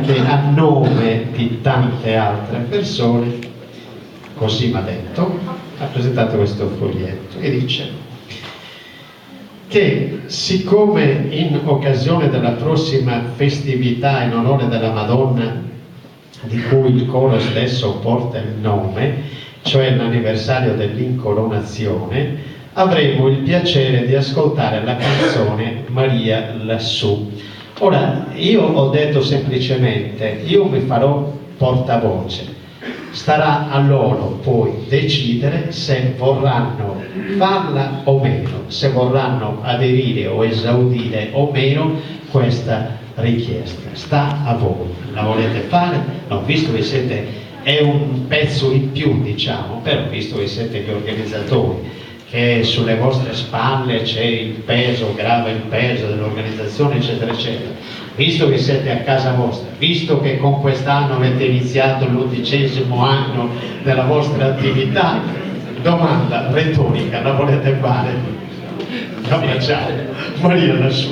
che a nome di tante altre persone, così mi ha detto, ha presentato questo foglietto e dice che siccome in occasione della prossima festività in onore della Madonna, di cui il coro stesso porta il nome, cioè l'anniversario dell'incoronazione, avremo il piacere di ascoltare la canzone Maria lassù. Ora, io ho detto semplicemente, io mi farò portavoce, starà a loro poi decidere se vorranno farla o meno, se vorranno aderire o esaudire o meno questa richiesta. Sta a voi, la volete fare? No, visto che siete, è un pezzo in più, diciamo, però visto che siete gli organizzatori, che sulle vostre spalle c'è il peso, grave il peso dell'organizzazione, eccetera, eccetera. Visto che siete a casa vostra, visto che con quest'anno avete iniziato l'11° anno della vostra attività, domanda retorica, la volete fare? La facciamo, Maria lassù.